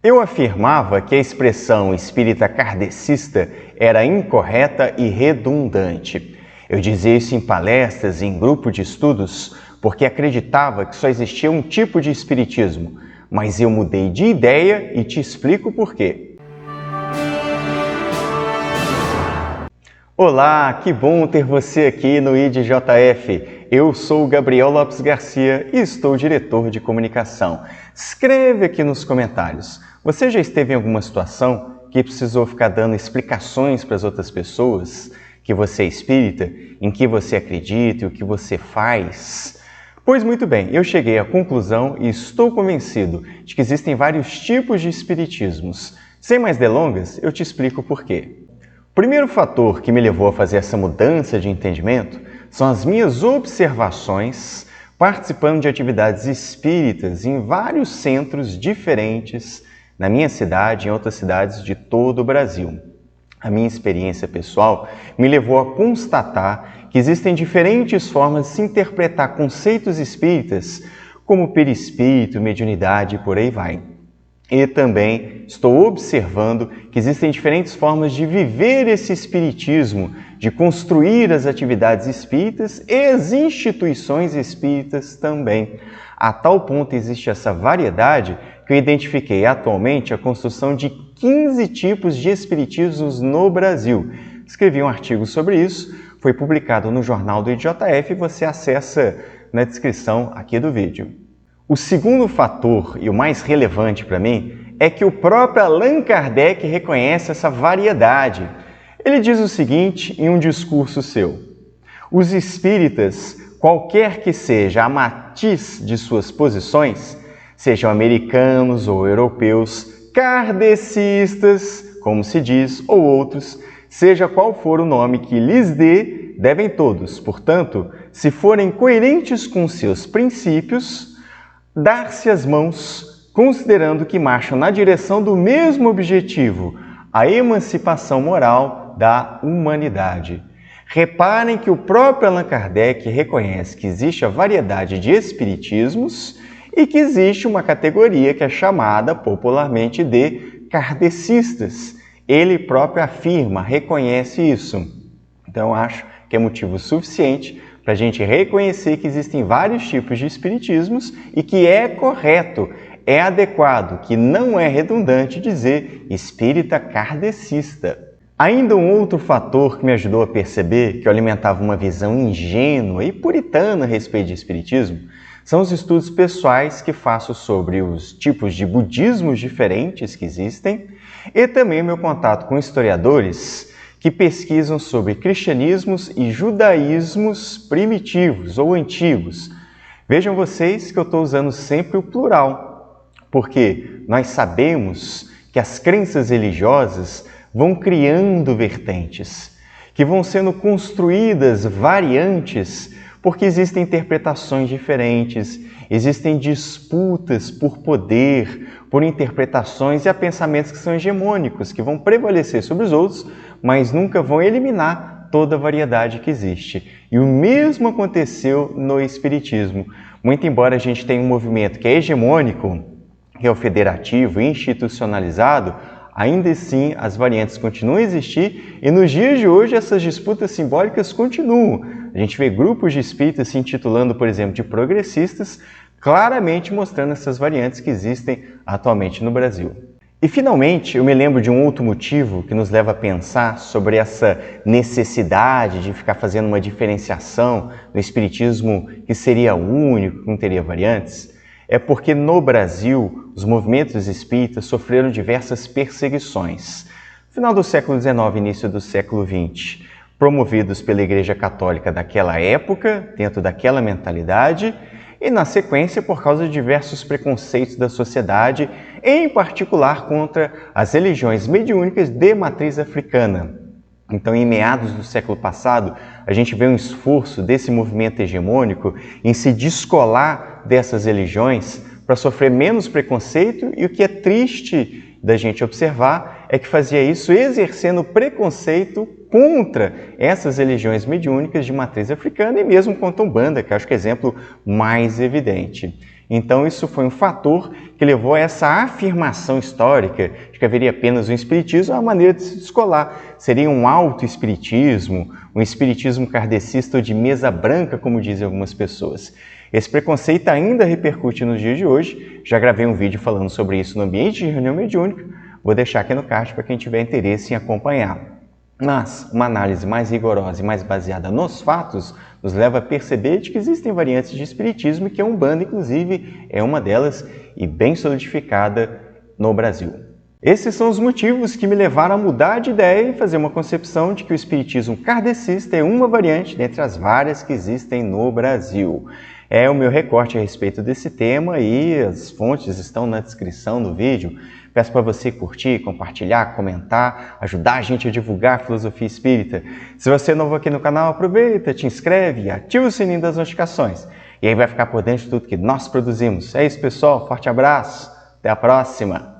Eu afirmava que a expressão espírita kardecista era incorreta e redundante. Eu dizia isso em palestras e em grupo de estudos porque acreditava que só existia um tipo de espiritismo, mas eu mudei de ideia e te explico por quê. Olá, que bom ter você aqui no IDJF. Eu sou Gabriel Lopes Garcia e estou diretor de comunicação. Escreve aqui nos comentários. Você já esteve em alguma situação que precisou ficar dando explicações para as outras pessoas que você é espírita, em que você acredita e o que você faz? Pois muito bem, eu cheguei à conclusão e estou convencido de que existem vários tipos de espiritismos. Sem mais delongas, eu te explico por quê. O primeiro fator que me levou a fazer essa mudança de entendimento são as minhas observações participando de atividades espíritas em vários centros diferentes na minha cidade e em outras cidades de todo o Brasil. A minha experiência pessoal me levou a constatar que existem diferentes formas de se interpretar conceitos espíritas, como perispírito, mediunidade e por aí vai. E também estou observando que existem diferentes formas de viver esse espiritismo, de construir as atividades espíritas e as instituições espíritas também. A tal ponto existe essa variedade que eu identifiquei atualmente a construção de 15 tipos de espiritismos no Brasil. Escrevi um artigo sobre isso, foi publicado no jornal do IDJF e você acessa na descrição aqui do vídeo. O segundo fator, e o mais relevante para mim, é que o próprio Allan Kardec reconhece essa variedade. Ele diz o seguinte em um discurso seu: os espíritas, qualquer que seja a matiz de suas posições, sejam americanos ou europeus, kardecistas, como se diz, ou outros, seja qual for o nome que lhes dê, devem todos, portanto, se forem coerentes com seus princípios, dar-se as mãos, considerando que marcham na direção do mesmo objetivo, a emancipação moral da humanidade. Reparem que o próprio Allan Kardec reconhece que existe a variedade de espiritismos e que existe uma categoria que é chamada popularmente de kardecistas. Ele próprio afirma, reconhece isso. Então, acho que é motivo suficiente para a gente reconhecer que existem vários tipos de espiritismos e que é correto, é adequado, que não é redundante dizer espírita kardecista. Ainda um outro fator que me ajudou a perceber que eu alimentava uma visão ingênua e puritana a respeito de espiritismo são os estudos pessoais que faço sobre os tipos de budismos diferentes que existem e também meu contato com historiadores que pesquisam sobre cristianismos e judaísmos primitivos ou antigos. Vejam vocês que eu estou usando sempre o plural, porque nós sabemos que as crenças religiosas vão criando vertentes, que vão sendo construídas variantes, porque existem interpretações diferentes, existem disputas por poder, por interpretações e há pensamentos que são hegemônicos, que vão prevalecer sobre os outros, mas nunca vão eliminar toda a variedade que existe. E o mesmo aconteceu no Espiritismo. Muito embora a gente tenha um movimento que é hegemônico, que é o federativo, institucionalizado, ainda assim as variantes continuam a existir e nos dias de hoje essas disputas simbólicas continuam. A gente vê grupos de espíritas se intitulando, por exemplo, de progressistas, claramente mostrando essas variantes que existem atualmente no Brasil. E, finalmente, eu me lembro de um outro motivo que nos leva a pensar sobre essa necessidade de ficar fazendo uma diferenciação no espiritismo que seria único, que não teria variantes. É porque no Brasil, os movimentos espíritas sofreram diversas perseguições. No final do século XIX e início do século XX, promovidos pela Igreja Católica daquela época, dentro daquela mentalidade, e na sequência por causa de diversos preconceitos da sociedade, em particular contra as religiões mediúnicas de matriz africana. Então, em meados do século passado, a gente vê um esforço desse movimento hegemônico em se descolar dessas religiões para sofrer menos preconceito, e o que é triste da gente observar é que fazia isso exercendo preconceito contra essas religiões mediúnicas de matriz africana e mesmo contra a Umbanda, que acho que é o exemplo mais evidente. Então isso foi um fator que levou a essa afirmação histórica de que haveria apenas um espiritismo, uma maneira de se descolar. Seria um auto-espiritismo, um espiritismo kardecista ou de mesa branca, como dizem algumas pessoas. Esse preconceito ainda repercute nos dias de hoje. Já gravei um vídeo falando sobre isso no ambiente de reunião mediúnica. Vou deixar aqui no card para quem tiver interesse em acompanhar. Mas uma análise mais rigorosa e mais baseada nos fatos nos leva a perceber de que existem variantes de espiritismo e que a Umbanda, inclusive, é uma delas e bem solidificada no Brasil. Esses são os motivos que me levaram a mudar de ideia e fazer uma concepção de que o espiritismo kardecista é uma variante dentre as várias que existem no Brasil. É o meu recorte a respeito desse tema e as fontes estão na descrição do vídeo. Peço para você curtir, compartilhar, comentar, ajudar a gente a divulgar a filosofia espírita. Se você é novo aqui no canal, aproveita, te inscreve e ativa o sininho das notificações. E aí vai ficar por dentro de tudo que nós produzimos. É isso, pessoal. Forte abraço. Até a próxima.